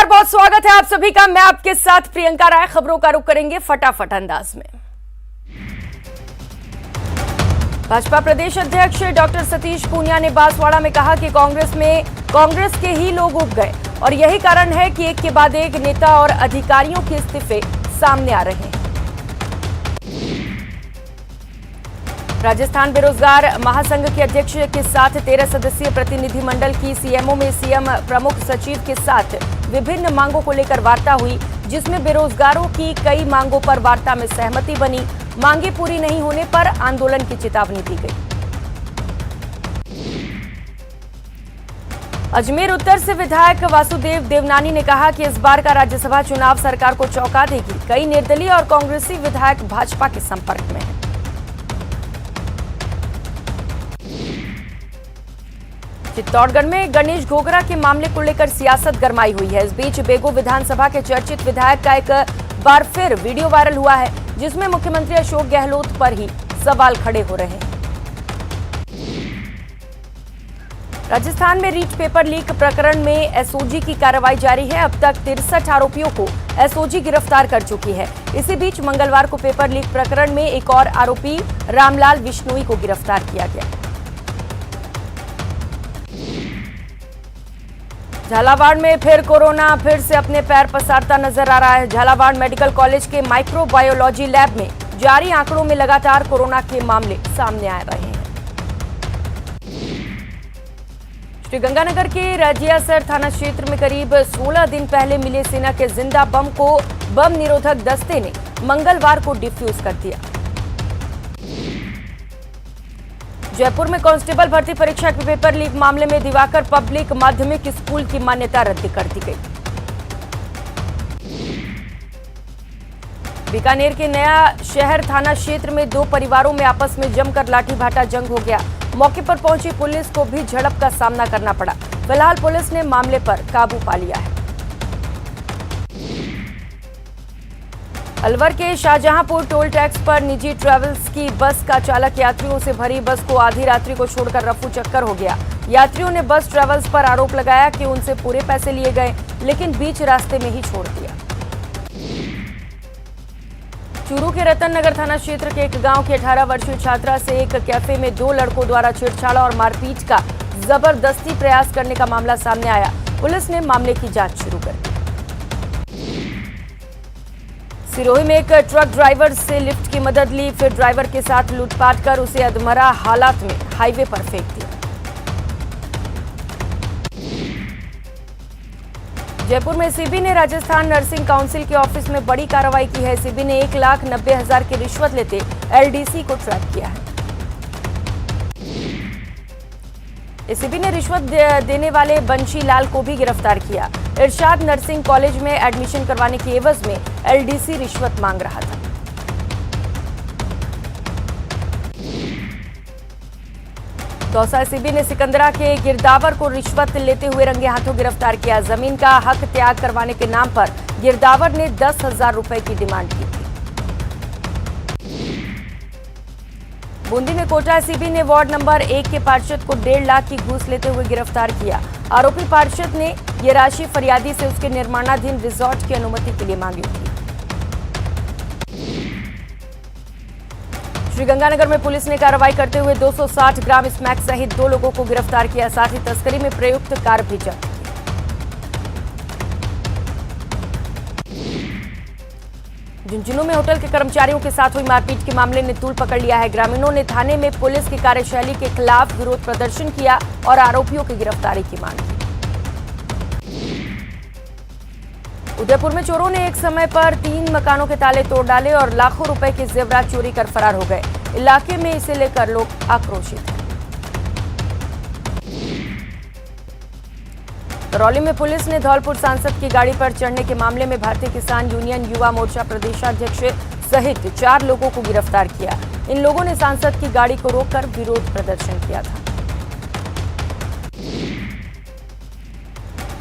नमस्कार, बहुत स्वागत है आप सभी का। मैं आपके साथ प्रियंका राय। खबरों का रुख करेंगे फटाफट अंदाज में। भाजपा प्रदेश अध्यक्ष डॉक्टर सतीश पूनिया ने बांसवाड़ा में कहा कि कांग्रेस के ही लोग उब गए और यही कारण है कि एक के बाद एक नेता और अधिकारियों के इस्तीफे सामने आ रहे हैं। राजस्थान बेरोजगार महासंघ के अध्यक्ष के साथ 13 सदस्यीय प्रतिनिधिमंडल की सीएमओ में सीएम प्रमुख सचिव के साथ विभिन्न मांगों को लेकर वार्ता हुई, जिसमें बेरोजगारों की कई मांगों पर वार्ता में सहमति बनी। मांगे पूरी नहीं होने पर आंदोलन की चेतावनी दी गई। अजमेर उत्तर से विधायक वासुदेव देवनानी ने कहा कि इस बार का राज्यसभा चुनाव सरकार को चौंका देगी। कई निर्दलीय और कांग्रेसी विधायक भाजपा के संपर्क में हैं। चित्तौड़गढ़ में गणेश घोगरा के मामले को लेकर सियासत गरमाई हुई है। इस बीच बेगू विधानसभा के चर्चित विधायक का एक बार फिर वीडियो वायरल हुआ है, जिसमें मुख्यमंत्री अशोक गहलोत पर ही सवाल खड़े हो रहे हैं। राजस्थान में रीट पेपर लीक प्रकरण में एसओजी की कार्रवाई जारी है। अब तक 63 आरोपियों को एसओजी गिरफ्तार कर चुकी है। इसी बीच मंगलवार को पेपर लीक प्रकरण में एक और आरोपी रामलाल विश्नोई को गिरफ्तार किया गया। झालावाड़ में फिर कोरोना फिर से अपने पैर पसारता नजर आ रहा है। झालावाड़ मेडिकल कॉलेज के माइक्रोबायोलॉजी लैब में जारी आंकड़ों में लगातार कोरोना के मामले सामने आ रहे हैं। श्रीगंगानगर के रजियासर थाना क्षेत्र में करीब 16 दिन पहले मिले सेना के जिंदा बम को बम निरोधक दस्ते ने मंगलवार को डिफ्यूज कर दिया। जयपुर में कांस्टेबल भर्ती परीक्षा के पेपर लीक मामले में दिवाकर पब्लिक माध्यमिक स्कूल की मान्यता रद्द कर दी गई। बीकानेर के नया शहर थाना क्षेत्र में दो परिवारों में आपस में जमकर लाठी भाटा जंग हो गया। मौके पर पहुंची पुलिस को भी झड़प का सामना करना पड़ा। फिलहाल पुलिस ने मामले पर काबू पा लिया है। अलवर के शाहजहांपुर टोल टैक्स पर निजी ट्रेवल्स की बस का चालक यात्रियों से भरी बस को आधी रात्रि को छोड़कर रफू चक्कर हो गया। यात्रियों ने बस ट्रेवल्स पर आरोप लगाया कि उनसे पूरे पैसे लिए गए, लेकिन बीच रास्ते में ही छोड़ दिया। चूरू के रतन नगर थाना क्षेत्र के एक गांव की 18 वर्षीय छात्रा से एक कैफे में दो लड़कों द्वारा छेड़छाड़ और मारपीट का जबरदस्ती प्रयास करने का मामला सामने आया। पुलिस ने मामले की जांच शुरू कर दी। सिरोही में एक ट्रक ड्राइवर से लिफ्ट की मदद ली, फिर ड्राइवर के साथ लूटपाट कर उसे अधमरा हालात में हाईवे पर फेंक दिया। जयपुर में एसीबी ने राजस्थान नर्सिंग काउंसिल के ऑफिस में बड़ी कार्रवाई की है। एसीबी ने 1,90,000 की रिश्वत लेते एलडीसी को ट्रैप किया है। एसीबी ने रिश्वत देने वाले बंशी लाल को भी गिरफ्तार किया। इरशाद नर्सिंग कॉलेज में एडमिशन करवाने की एवज में एलडीसी रिश्वत मांग रहा था। दौसा एसीबी ने सिकंदरा के गिरदावर को रिश्वत लेते हुए रंगे हाथों गिरफ्तार किया। जमीन का हक त्याग करवाने के नाम पर गिरदावर ने 10,000 रुपए की डिमांड की थी। बूंदी में कोटा एसीबी ने वार्ड नंबर 1 के पार्षद को 1.5 लाख की घूस लेते हुए गिरफ्तार किया। आरोपी पार्षद ने ये राशि फरियादी से उसके निर्माणाधीन रिजॉर्ट की अनुमति के लिए मांगी थी। श्रीगंगानगर में पुलिस ने कार्रवाई करते हुए 260 ग्राम स्मैक सहित 2 लोगों को गिरफ्तार किया। साथ ही तस्करी में प्रयुक्त कार भी जब्त की। झुंझुनू में होटल के कर्मचारियों के साथ हुई मारपीट के मामले ने तूल पकड़ लिया है। ग्रामीणों ने थाने में पुलिस की कार्यशैली के खिलाफ विरोध प्रदर्शन किया और आरोपियों की गिरफ्तारी की मांग की। उदयपुर में चोरों ने एक समय पर 3 मकानों के ताले तोड़ डाले और लाखों रुपए के जेवरात चोरी कर फरार हो गए। इलाके में इसे लेकर लोग आक्रोशित हैं। करौली में पुलिस ने धौलपुर सांसद की गाड़ी पर चढ़ने के मामले में भारतीय किसान यूनियन युवा मोर्चा प्रदेशाध्यक्ष सहित 4 लोगों को गिरफ्तार किया। इन लोगों ने सांसद की गाड़ी को रोककर विरोध प्रदर्शन किया था।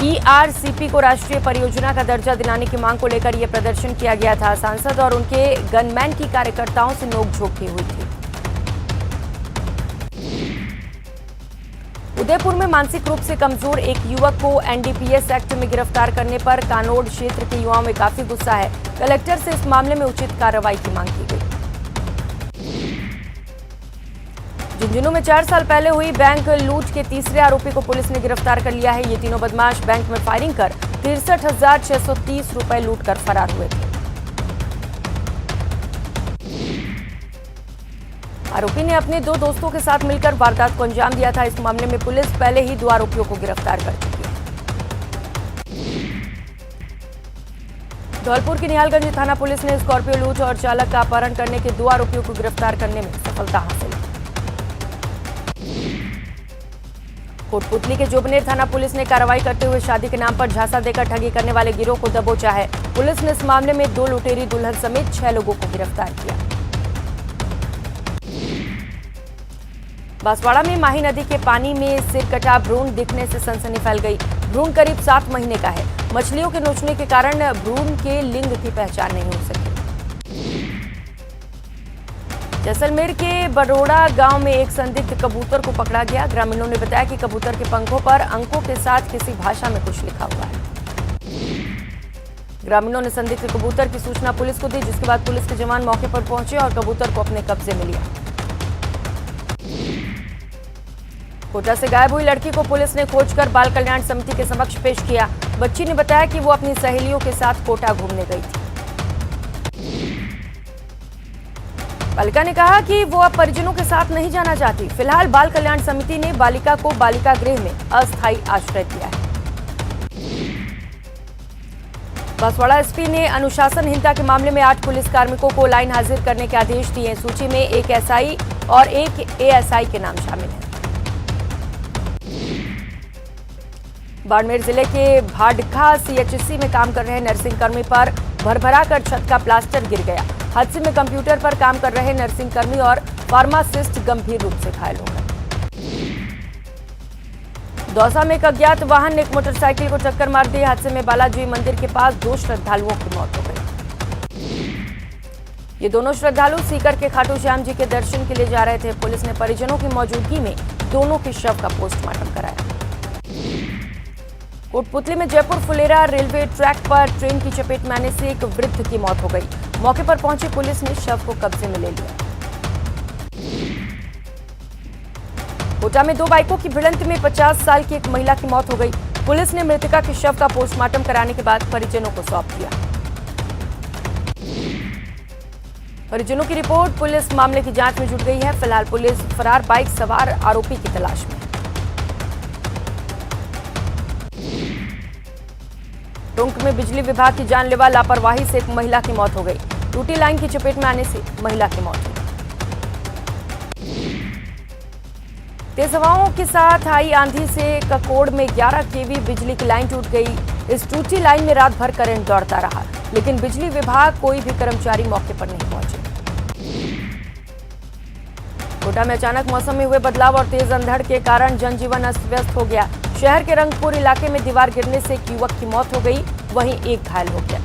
ईआरसीपी को राष्ट्रीय परियोजना का दर्जा दिलाने की मांग को लेकर यह प्रदर्शन किया गया था। सांसद और उनके गनमैन की कार्यकर्ताओं से नोकझोंक की हुई थी। उदयपुर में मानसिक रूप से कमजोर एक युवक को एनडीपीएस एक्ट में गिरफ्तार करने पर कानोड़ क्षेत्र के युवाओं में काफी गुस्सा है। कलेक्टर से इस मामले में उचित कार्रवाई की मांग की गई। झुंझुनू में 4 साल पहले हुई बैंक लूट के तीसरे आरोपी को पुलिस ने गिरफ्तार कर लिया है। ये तीनों बदमाश बैंक में फायरिंग कर 63,630 रुपए लूट कर फरार हुए थे। आरोपी ने अपने 2 दोस्तों के साथ मिलकर वारदात को अंजाम दिया था। इस मामले में पुलिस पहले ही 2 आरोपियों को गिरफ्तार कर चुकी है। धौलपुर की निहालगंज थाना पुलिस ने स्कॉर्पियो लूट और चालक का अपहरण करने के 2 आरोपियों को गिरफ्तार करने में सफलता हासिल की। कोटपुतली के जोबनेर थाना पुलिस ने कार्रवाई करते हुए शादी के नाम पर झांसा देकर ठगी करने वाले गिरोह को दबोचा है। पुलिस ने इस मामले में 2 लुटेरी दुल्हन समेत 6 लोगों को गिरफ्तार किया। बांसवाड़ा में माही नदी के पानी में सिरकटा भ्रूण दिखने से सनसनी फैल गई। भ्रूण करीब 7 महीने का है। मछलियों के नोचने के कारण भ्रूण के लिंग की पहचान नहीं हो सकी। जैसलमेर के बरोड़ा गांव में एक संदिग्ध कबूतर को पकड़ा गया। ग्रामीणों ने बताया कि कबूतर के पंखों पर अंकों के साथ किसी भाषा में कुछ लिखा हुआ है। ग्रामीणों ने संदिग्ध कबूतर की सूचना पुलिस को दी, जिसके बाद पुलिस के जवान मौके पर पहुंचे और कबूतर को अपने कब्जे में लिया। कोटा से गायब हुई लड़की को पुलिस ने खोजकर बाल कल्याण समिति के समक्ष पेश किया। बच्ची ने बताया कि वो अपनी सहेलियों के साथ कोटा घूमने गई थी। बालिका ने कहा कि वो अब परिजनों के साथ नहीं जाना चाहती। फिलहाल बाल कल्याण समिति ने बालिका को बालिका गृह में अस्थायी आश्रय दिया है। बांसवाड़ा एसपी ने अनुशासनहीनता के मामले में 8 पुलिस कार्मिकों को लाइन हाजिर करने के आदेश दिए। सूची में एक एसआई और एक एएसआई के नाम शामिल हैं। बाड़मेर जिले के भाडखा सीएचसी में काम कर रहे नर्सिंग कर्मी पर भरभरा कर छत का प्लास्टर गिर गया। हादसे में कंप्यूटर पर काम कर रहे नर्सिंग कर्मी और फार्मासिस्ट गंभीर रूप से घायल हो गए। दौसा में एक अज्ञात वाहन ने एक मोटरसाइकिल को टक्कर मार दी। हादसे में बालाजी मंदिर के पास 2 श्रद्धालुओं की मौत हो गई। ये दोनों श्रद्धालु सीकर के खाटू श्याम जी के दर्शन के लिए जा रहे थे। पुलिस ने परिजनों की मौजूदगी में दोनों के शव का पोस्टमार्टम कराया। कोटपुतली में जयपुर फुलेरा रेलवे ट्रैक पर ट्रेन की चपेट में आने से एक वृद्ध की मौत हो गई। मौके पर पहुंची पुलिस ने शव को कब्जे में ले लिया। कोटा में 2 बाइकों की भिड़ंत में 50 साल की एक महिला की मौत हो गई। पुलिस ने मृतका के शव का पोस्टमार्टम कराने के बाद परिजनों को सौंप दिया। परिजनों की रिपोर्ट पुलिस मामले की जांच में जुट गई है। फिलहाल पुलिस फरार बाइक सवार आरोपी की तलाश में है। टोंक में बिजली विभाग की जानलेवा लापरवाही से एक महिला की मौत हो गई। टूटी लाइन की चपेट में आने से महिला की मौत हुई। तेज हवाओं के साथ आई आंधी से ककोड़ में 11 केवी बिजली की लाइन टूट गई। इस टूटी लाइन में रात भर करंट दौड़ता रहा, लेकिन बिजली विभाग कोई भी कर्मचारी मौके पर नहीं पहुंचे। कोटा में अचानक मौसम में हुए बदलाव और तेज अंधड़ के कारण जनजीवन अस्त व्यस्त हो गया। शहर के रंगपुर इलाके में दीवार गिरने से एक युवक की मौत हो गई, वहीं एक घायल हो गया।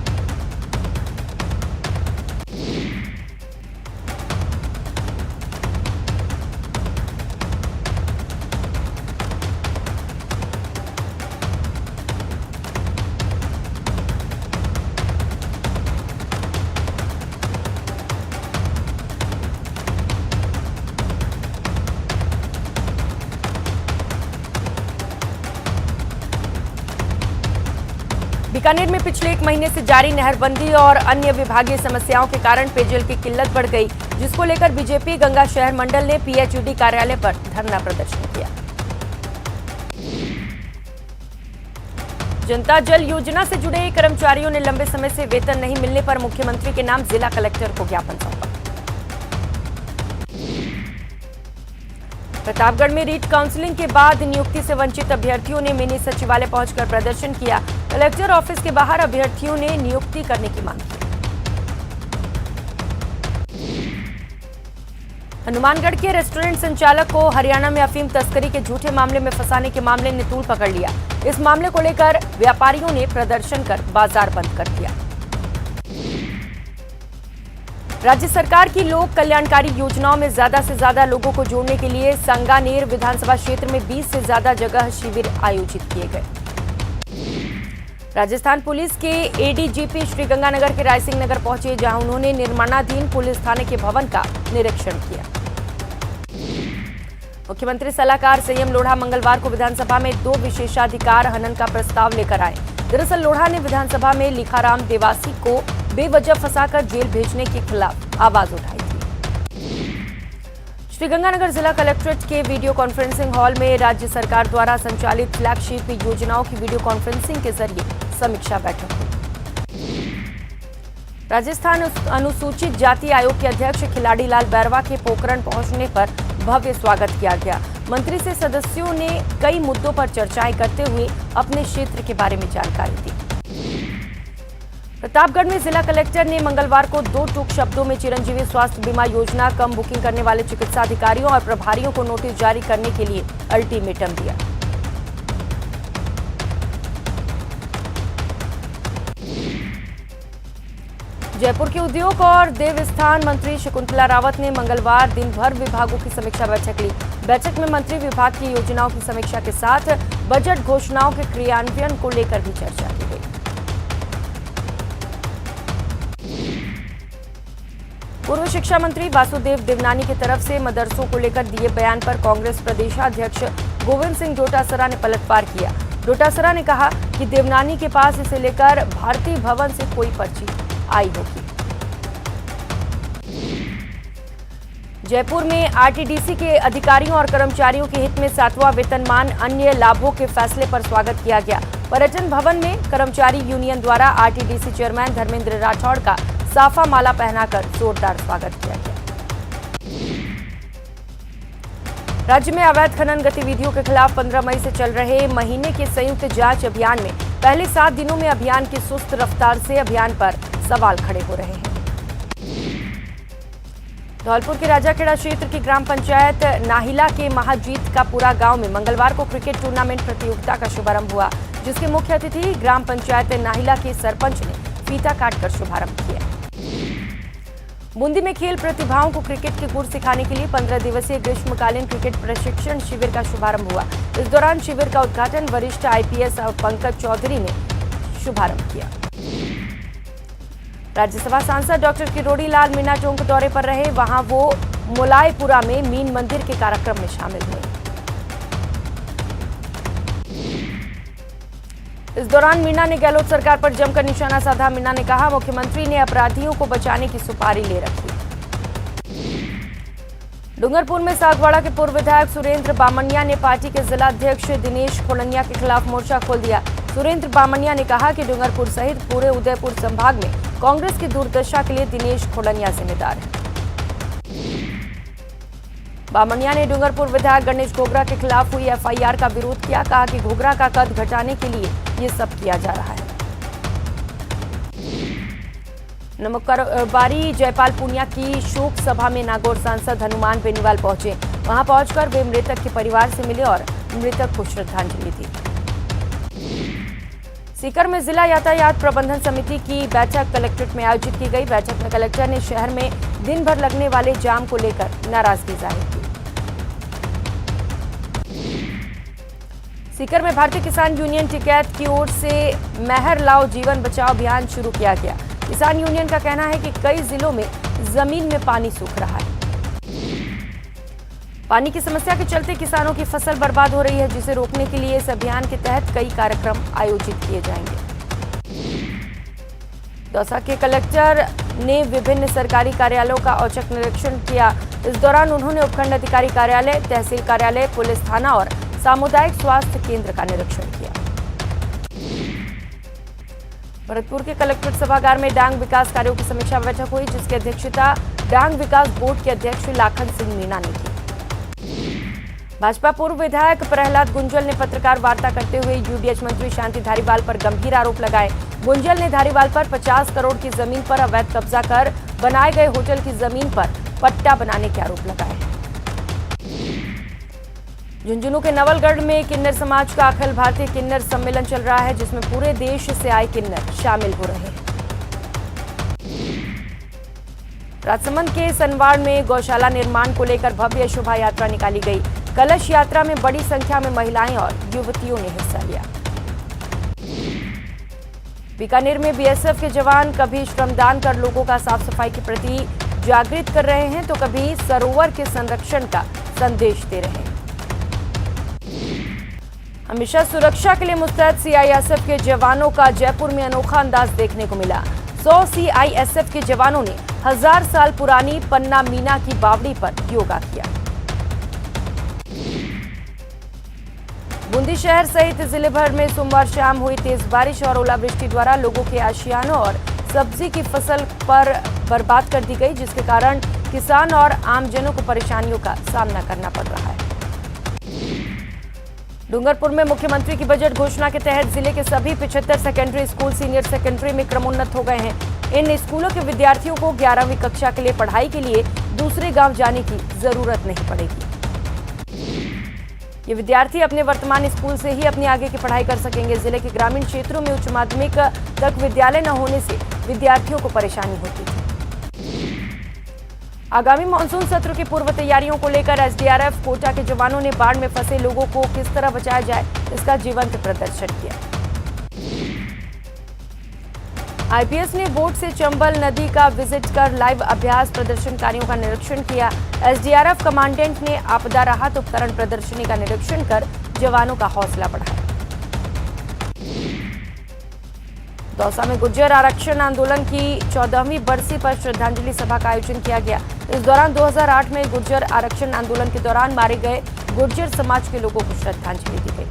बीकानेर में पिछले 1 महीने से जारी नहरबंदी और अन्य विभागीय समस्याओं के कारण पेयजल की किल्लत बढ़ गई, जिसको लेकर बीजेपी गंगा शहर मंडल ने पीएचईडी कार्यालय पर धरना प्रदर्शन किया। जनता जल योजना से जुड़े कर्मचारियों ने लंबे समय से वेतन नहीं मिलने पर मुख्यमंत्री के नाम जिला कलेक्टर को ज्ञापन सौंपा। प्रतापगढ़ में रीट काउंसलिंग के बाद नियुक्ति से वंचित अभ्यर्थियों ने मिनी सचिवालय पहुंचकर प्रदर्शन किया। कलेक्टर ऑफिस के बाहर अभ्यर्थियों ने नियुक्ति करने की मांग की। हनुमानगढ़ के रेस्टोरेंट संचालक को हरियाणा में अफीम तस्करी के झूठे मामले में फंसाने के मामले ने तूल पकड़ लिया। इस मामले को लेकर व्यापारियों ने प्रदर्शन कर बाजार बंद कर दिया। राज्य सरकार की लोक कल्याणकारी योजनाओं में ज्यादा से ज्यादा लोगों को जोड़ने के लिए संगानेर विधानसभा क्षेत्र में 20 से ज्यादा जगह शिविर आयोजित किए गए। राजस्थान पुलिस के एडीजीपी श्रीगंगानगर के रायसिंह नगर पहुंचे, जहां उन्होंने निर्माणाधीन पुलिस थाने के भवन का निरीक्षण किया। मुख्यमंत्री सलाहकार संयम लोढ़ा मंगलवार को विधानसभा में 2 विशेषाधिकार हनन का प्रस्ताव लेकर आए। दरअसल लोढ़ा ने विधानसभा में लिखाराम देवासी को बेवजह फंसाकर जेल भेजने के खिलाफ आवाज उठाई थी। श्रीगंगानगर जिला कलेक्ट्रेट के वीडियो कॉन्फ्रेंसिंग हॉल में राज्य सरकार द्वारा संचालित फ्लैगशिप योजनाओं की वीडियो कॉन्फ्रेंसिंग के जरिए समीक्षा बैठक हुई। राजस्थान अनुसूचित जाति आयोग के अध्यक्ष खिलाड़ी लाल बैरवा के पोखरण पहुंचने पर भव्य स्वागत किया गया। मंत्री से सदस्यों ने कई मुद्दों पर चर्चाएं करते हुए अपने क्षेत्र के बारे में जानकारी दी। प्रतापगढ़ में जिला कलेक्टर ने मंगलवार को 2 टूक शब्दों में चिरंजीवी स्वास्थ्य बीमा योजना कम बुकिंग करने वाले चिकित्सा अधिकारियों और प्रभारियों को नोटिस जारी करने के लिए अल्टीमेटम दिया। जयपुर के उद्योग और देवस्थान मंत्री शकुंतला रावत ने मंगलवार दिन भर विभागों की समीक्षा बैठक ली। बैठक में मंत्री विभाग की योजनाओं की समीक्षा के साथ बजट घोषणाओं के क्रियान्वयन को लेकर भी चर्चा की गई। पूर्व शिक्षा मंत्री वासुदेव देवनानी की तरफ से मदरसों को लेकर दिए बयान पर कांग्रेस प्रदेशाध्यक्ष गोविंद सिंह डोटासरा ने पलटवार किया। डोटासरा ने कहा कि देवनानी के पास इसे लेकर भारतीय भवन से कोई पर्ची आई होगी। जयपुर में आरटीडीसी के अधिकारियों और कर्मचारियों के हित में 7वां वेतनमान अन्य लाभों के फैसले पर स्वागत किया गया। पर्यटन भवन में कर्मचारी यूनियन द्वारा आरटीडीसी चेयरमैन धर्मेंद्र राठौड़ का साफा माला पहनाकर जोरदार स्वागत किया गया। राज्य में अवैध खनन गतिविधियों के खिलाफ 15 मई से चल रहे महीने के संयुक्त जांच अभियान में पहले 7 दिनों में अभियान की सुस्त रफ्तार से अभियान पर सवाल खड़े हो रहे हैं। धौलपुर के राजाखेड़ा क्षेत्र की ग्राम पंचायत नाहिला के महाजीत का पूरा गांव में मंगलवार को क्रिकेट टूर्नामेंट प्रतियोगिता का शुभारंभ हुआ, जिसके मुख्य अतिथि ग्राम पंचायत नाहिला के सरपंच ने फीता काटकर शुभारंभ किया। बूंदी में खेल प्रतिभाओं को क्रिकेट के गुर सिखाने के लिए 15 दिवसीय ग्रीष्मकालीन क्रिकेट प्रशिक्षण शिविर का शुभारंभ हुआ। इस दौरान शिविर का उद्घाटन वरिष्ठ आईपीएस पंकज चौधरी ने शुभारंभ किया। राज्यसभा सांसद डॉक्टर किरोड़ी लाल मीना चौक दौरे पर रहे, वहां वो मोलायपुरा में मीन मंदिर के कार्यक्रम में शामिल हुए। इस दौरान मीना ने गहलोत सरकार पर जमकर निशाना साधा। मीना ने कहा, मुख्यमंत्री ने अपराधियों को बचाने की सुपारी ले रखी। डूंगरपुर में सागवाड़ा के पूर्व विधायक सुरेंद्र बामनिया ने पार्टी के जिला अध्यक्ष दिनेश खोलनिया के खिलाफ मोर्चा खोल दिया। सुरेंद्र बामनिया ने कहा कि डूंगरपुर सहित पूरे उदयपुर संभाग में कांग्रेस की दुर्दशा के लिए दिनेश खोलनिया जिम्मेदार है। बामनिया ने डूंगरपुर विधायक गणेश घोगरा के खिलाफ हुई एफआईआर का विरोध किया। कहा कि घोगरा का कद घटाने के लिए ये सब किया जा रहा है। नमकरबारी जयपाल पूनिया की शोक सभा में नागौर सांसद हनुमान बेनीवाल पहुंचे। वहां पहुंचकर वे मृतक के परिवार से मिले और मृतक को श्रद्धांजलि दी। सीकर में जिला यातायात प्रबंधन समिति की बैठक कलेक्ट्रेट में आयोजित की गई। बैठक में कलेक्टर ने शहर में दिन भर लगने वाले जाम को लेकर नाराजगी जाहिर की। सीकर में भारतीय किसान यूनियन टिकैत की ओर से महर लाओ जीवन बचाओ अभियान शुरू किया गया। किसान यूनियन का कहना है कि कई जिलों में जमीन में पानी सूख रहा है। पानी की समस्या के चलते किसानों की फसल बर्बाद हो रही है, जिसे रोकने के लिए इस अभियान के तहत कई कार्यक्रम आयोजित किए जाएंगे। दौसा के कलेक्टर ने विभिन्न सरकारी कार्यालयों का औचक निरीक्षण किया। इस दौरान उन्होंने उपखंड अधिकारी कार्यालय, तहसील कार्यालय, पुलिस थाना और सामुदायिक स्वास्थ्य केंद्र का निरीक्षण किया। भरतपुर के कलेक्ट्रेट सभागार में डांग विकास कार्यों की समीक्षा बैठक हुई, जिसकी अध्यक्षता डांग विकास बोर्ड के अध्यक्ष लाखन सिंह मीणा ने की। भाजपा पूर्व विधायक प्रहलाद गुंजल ने पत्रकार वार्ता करते हुए यूडीएच मंत्री शांति धारीवाल पर गंभीर आरोप लगाए। गुंजल ने धारीवाल पर 50 करोड़ की जमीन पर अवैध कब्जा कर बनाए गए होटल की जमीन पर पट्टा बनाने के आरोप लगाए। झुंझुनू के नवलगढ़ में किन्नर समाज का अखिल भारतीय किन्नर सम्मेलन चल रहा है, जिसमें पूरे देश से आए किन्नर शामिल हो रहे हैं। राजसमंद के सनवाड़ में गौशाला निर्माण को लेकर भव्य शोभा यात्रा निकाली गई। कलश यात्रा में बड़ी संख्या में महिलाएं और युवतियों ने हिस्सा लिया। बीकानेर में बीएसएफ के जवान कभी श्रमदान कर लोगों का साफ सफाई के प्रति जागृत कर रहे हैं तो कभी सरोवर के संरक्षण का संदेश दे रहे हैं। हमेशा सुरक्षा के लिए मुस्तैद सीआईएसएफ के जवानों का जयपुर में अनोखा अंदाज देखने को मिला। 100 सीआईएसएफ के जवानों ने 1000 साल पुरानी पन्ना मीना की बावड़ी पर योगा किया। बूंदी शहर सहित जिले भर में सोमवार शाम हुई तेज बारिश और ओलावृष्टि द्वारा लोगों के आशियानों और सब्जी की फसल पर बर्बाद कर दी गई, जिसके कारण किसान और आमजनों को परेशानियों का सामना करना पड़ रहा है। डूंगरपुर में मुख्यमंत्री की बजट घोषणा के तहत जिले के सभी 75 सेकेंडरी स्कूल सीनियर सेकेंडरी में क्रमोन्नत हो गए हैं। इन स्कूलों के विद्यार्थियों को 11वीं कक्षा के लिए पढ़ाई के लिए दूसरे गांव जाने की जरूरत नहीं पड़ेगी। ये विद्यार्थी अपने वर्तमान स्कूल से ही अपनी आगे की पढ़ाई कर सकेंगे। जिले के ग्रामीण क्षेत्रों में उच्च माध्यमिक तक विद्यालय न होने से विद्यार्थियों को परेशानी होती थी। आगामी मानसून सत्र की पूर्व तैयारियों को लेकर एसडीआरएफ कोटा के जवानों ने बाढ़ में फंसे लोगों को किस तरह बचाया जाए, इसका जीवंत प्रदर्शन किया। आईपीएस ने बोट से चंबल नदी का विजिट कर लाइव अभ्यास प्रदर्शनकारियों का निरीक्षण किया। एसडीआरएफ कमांडेंट ने आपदा राहत उपकरण प्रदर्शनी का निरीक्षण कर जवानों का हौसला बढ़ाया। दौसा में गुर्जर आरक्षण आंदोलन की 14वीं बरसी पर श्रद्धांजलि सभा का आयोजन किया गया। इस दौरान 2008 में गुर्जर आरक्षण आंदोलन के दौरान मारे गए गुर्जर समाज के लोगों को श्रद्धांजलि दी गई।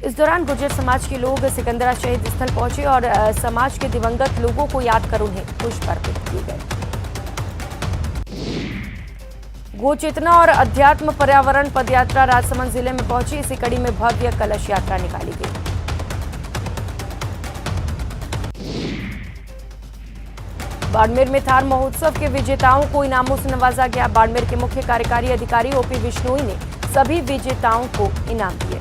इस दौरान गुर्जर समाज के लोग सिकंदरा शहीद स्थल पहुंचे और समाज के दिवंगत लोगों को याद कर उन्हें पुष्प अर्पित किए गए। गो चेतना और अध्यात्म पर्यावरण पदयात्रा राजसमंद जिले में पहुंची। इसी कड़ी में भव्य कलश यात्रा निकाली गई। बाड़मेर में थार महोत्सव के विजेताओं को इनामों से नवाजा गया। बाड़मेर के मुख्य कार्यकारी अधिकारी ओपी विश्नोई ने सभी विजेताओं को इनाम दिए।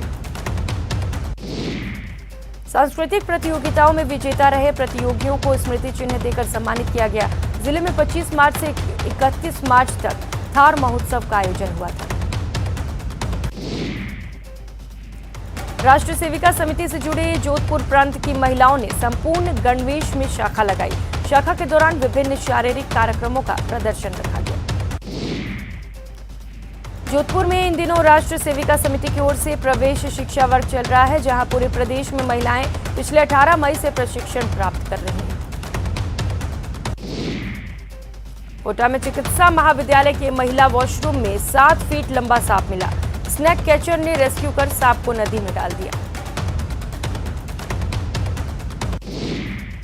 सांस्कृतिक प्रतियोगिताओं में विजेता रहे प्रतियोगियों को स्मृति चिन्ह देकर सम्मानित किया गया। जिले में 25 मार्च से 31 मार्च तक थार महोत्सव का आयोजन हुआ था। राष्ट्र सेविका समिति से जुड़े जोधपुर प्रांत की महिलाओं ने संपूर्ण गणवेश में शाखा लगाई। शाखा के दौरान विभिन्न शारीरिक कार्यक्रमों का प्रदर्शन रखा गया। जोधपुर में इन दिनों राष्ट्र सेविका समिति की ओर से प्रवेश शिक्षा वर्ग चल रहा है, जहां पूरे प्रदेश में महिलाएं पिछले 18 मई से प्रशिक्षण प्राप्त कर रही हैं। कोटा में चिकित्सा महाविद्यालय के महिला वॉशरूम में 7 फीट लंबा सांप मिला। स्नैक कैचर ने रेस्क्यू कर सांप को नदी में डाल दिया।